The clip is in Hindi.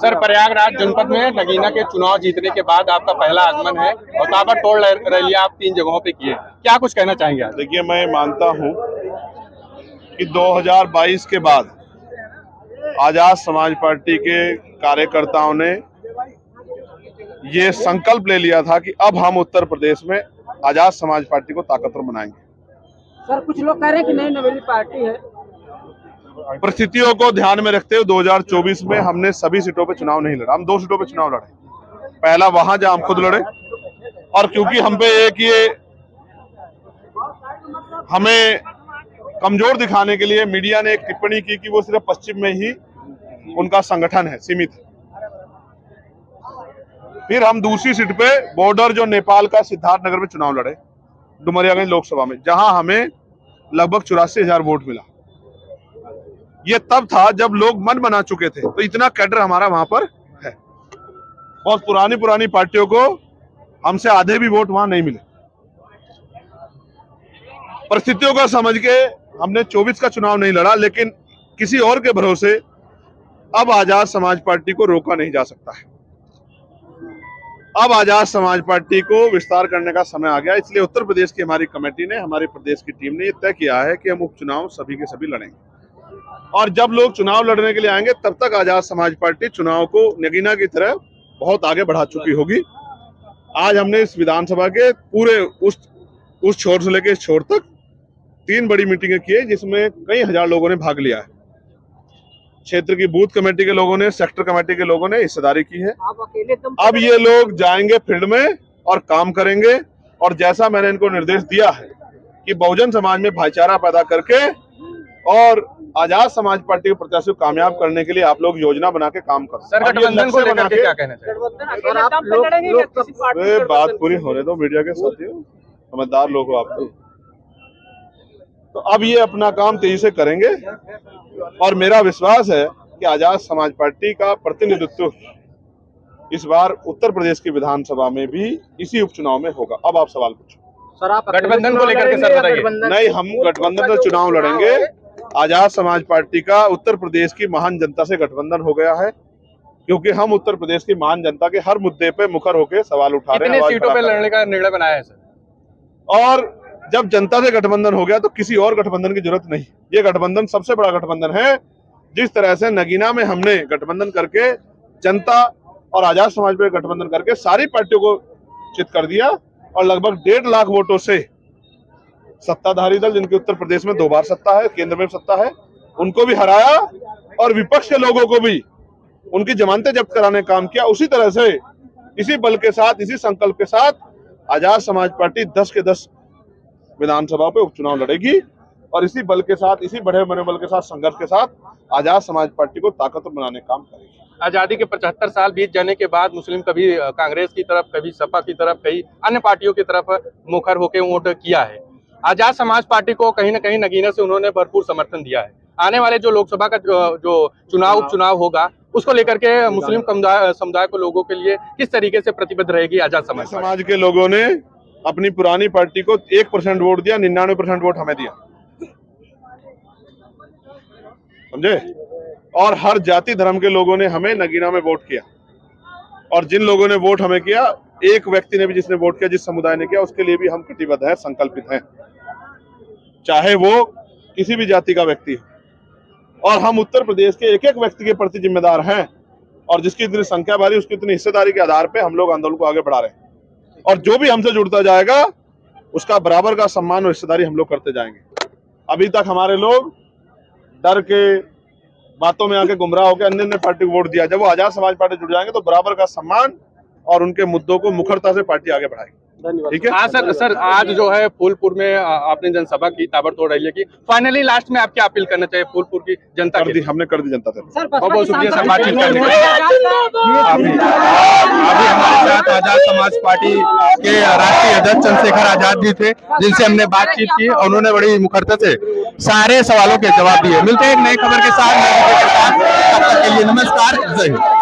सर, प्रयागराज जनपद में नगीना के चुनाव जीतने के बाद आपका पहला आगमन है और ताबड़तोड़ रैलियां आप 3 जगहों पे किए, क्या कुछ कहना चाहेंगे आप? देखिए, मैं मानता हूं कि 2022 के बाद आजाद समाज पार्टी के कार्यकर्ताओं ने ये संकल्प ले लिया था कि अब हम उत्तर प्रदेश में आजाद समाज पार्टी को ताकतवर बनाएंगे। सर, कुछ लोग कह रहे हैं कि नई नवेली पार्टी है। परिस्थितियों को ध्यान में रखते हुए 2024 में हमने सभी सीटों पे चुनाव नहीं लड़ा। हम 2 सीटों पे चुनाव लड़े। पहला वहां जहां हम खुद लड़े, और क्योंकि हम पे एक ये हमें कमजोर दिखाने के लिए मीडिया ने एक टिप्पणी की कि वो सिर्फ पश्चिम में ही उनका संगठन है, सीमित है। फिर हम दूसरी सीट पे बॉर्डर जो नेपाल का सिद्धार्थनगर में चुनाव लड़े, डुमरियागंज लोकसभा में, जहां हमें लगभग 84,000 वोट मिला। ये तब था जब लोग मन बना चुके थे, तो इतना कैडर हमारा वहां पर है। बहुत पुरानी पार्टियों को हमसे आधे भी वोट वहां नहीं मिले। परिस्थितियों को समझ के हमने 24 का चुनाव नहीं लड़ा, लेकिन किसी और के भरोसे अब आजाद समाज पार्टी को रोका नहीं जा सकता है। अब आजाद समाज पार्टी को विस्तार करने का समय आ गया। इसलिए उत्तर प्रदेश की हमारी कमेटी ने, हमारे प्रदेश की टीम ने यह तय किया है कि हम उपचुनाव सभी के सभी लड़ेंगे, और जब लोग चुनाव लड़ने के लिए आएंगे तब तक आजाद समाज पार्टी चुनाव को नगीना की तरह बहुत आगे बढ़ा चुकी होगी। आज हमने इस विधानसभा के पूरे उस छोर से लेकर इस छोर तक 3 बड़ी मीटिंगें की है, जिसमें कई हजार लोगों ने भाग लिया है। क्षेत्र की बूथ कमेटी के लोगों ने, सेक्टर कमेटी के लोगों ने हिस्सेदारी की है। अब ये लोग जाएंगे फील्ड में और काम करेंगे, और जैसा मैंने इनको निर्देश दिया है कि बहुजन समाज में भाईचारा पैदा करके और आजाद समाज पार्टी के प्रत्याशी को कामयाब करने के लिए आप लोग योजना बना के काम करो। सर, गठबंधन को लेकर के क्या कहना चाहिए? बात पूरी होने दो, मीडिया के साथियों, समझदार लोग हो आप लोग। तो अब ये अपना काम तेजी से करेंगे, और मेरा विश्वास है कि आजाद समाज पार्टी का प्रतिनिधित्व इस बार उत्तर प्रदेश की विधानसभा में भी इसी उपचुनाव में होगा। अब आप सवाल पूछो। सर, आप गठबंधन को लेकर के सर बताइए। नहीं, हम गठबंधन से चुनाव लड़ेंगे। आजाद समाज पार्टी का उत्तर प्रदेश की महान जनता से गठबंधन हो गया है, क्योंकि हम उत्तर प्रदेश की महान जनता के हर मुद्दे पे मुखर होकर सवाल उठा रहे हैं। कितने सीटों पे लड़ने का निर्णय बनाया है सर? और जब जनता से गठबंधन हो गया तो किसी और गठबंधन की जरूरत नहीं। ये गठबंधन सबसे बड़ा गठबंधन है। जिस तरह से नगीना में हमने गठबंधन करके जनता और आजाद समाज पे गठबंधन करके सारी पार्टियों को चित कर दिया, और लगभग 1.5 लाख वोटों से सत्ताधारी दल, जिनके उत्तर प्रदेश में 2 बार सत्ता है, केंद्र में सत्ता है, उनको भी हराया, और विपक्ष के लोगों को भी उनकी जमानतें जब्त कराने का काम किया। उसी तरह से इसी बल के साथ, इसी संकल्प के साथ आजाद समाज पार्टी 10 के 10 विधानसभा पे उपचुनाव लड़ेगी, और इसी बल के साथ, इसी बढ़े मनोबल के साथ, संघर्ष के साथ आजाद समाज पार्टी को ताकतवर बनाने का काम करेगी। आजादी के 75 साल बीत जाने के बाद मुस्लिम कभी कांग्रेस की तरफ, कभी सपा की तरफ, कई अन्य पार्टियों की तरफ मुखर होकर वोट किया है। आजाद समाज पार्टी को कहीं न कहीं नगीना से उन्होंने भरपूर समर्थन दिया है। आने वाले जो लोकसभा का जो उपचुनाव होगा, उसको लेकर के मुस्लिम समुदाय को लोगों के लिए किस तरीके से प्रतिबद्ध रहेगी आजाद समाज के लोगों ने अपनी पुरानी पार्टी को 1% वोट दिया, 99% वोट हमें दिया, समझे? और हर जाति धर्म के लोगों ने हमें नगीना में वोट किया, और जिन लोगों ने वोट हमें किया, एक व्यक्ति ने भी जिसने वोट किया, जिस समुदाय ने किया, उसके लिए भी हम कटिबद्ध हैं, संकल्पित हैं, चाहे वो किसी भी जाति का व्यक्ति हो। और हम उत्तर प्रदेश के एक एक व्यक्ति के प्रति जिम्मेदार हैं, और जिसकी इतनी संख्या बढ़ी, उसकी इतनी हिस्सेदारी के आधार पे हम लोग आंदोलन को आगे बढ़ा रहे हैं, और जो भी हमसे जुड़ता जाएगा उसका बराबर का सम्मान और हिस्सेदारी हम लोग करते जाएंगे। अभी तक हमारे लोग डर के, बातों में आके गुमराह होकर अन्य पार्टी को वोट दिया। जब वो आजाद समाज पार्टी जुड़ जाएंगे तो बराबर का सम्मान और उनके मुद्दों को मुखरता से पार्टी आगे बढ़ाएगी। ठीक है। हाँ सर, आज जो है फूलपुर में आपने जनसभा की, ताबड़तोड़ रैली की। फाइनली लास्ट में आप क्या अपील करना चाहिए फूलपुर की जनता के? हमने कर दी जनता से। बहुत शुक्रिया सर बातचीत करने के लिए। अभी हमारे साथ आजाद समाज पार्टी के राष्ट्रीय अध्यक्ष चंद्रशेखर आजाद जी थे, जिनसे हमने बातचीत की, और उन्होंने बड़ी मुखरता से सारे सवालों के जवाब दिए। मिलते हैं एक नई खबर के साथ। तब तक के लिए नमस्कार, जय हिंद।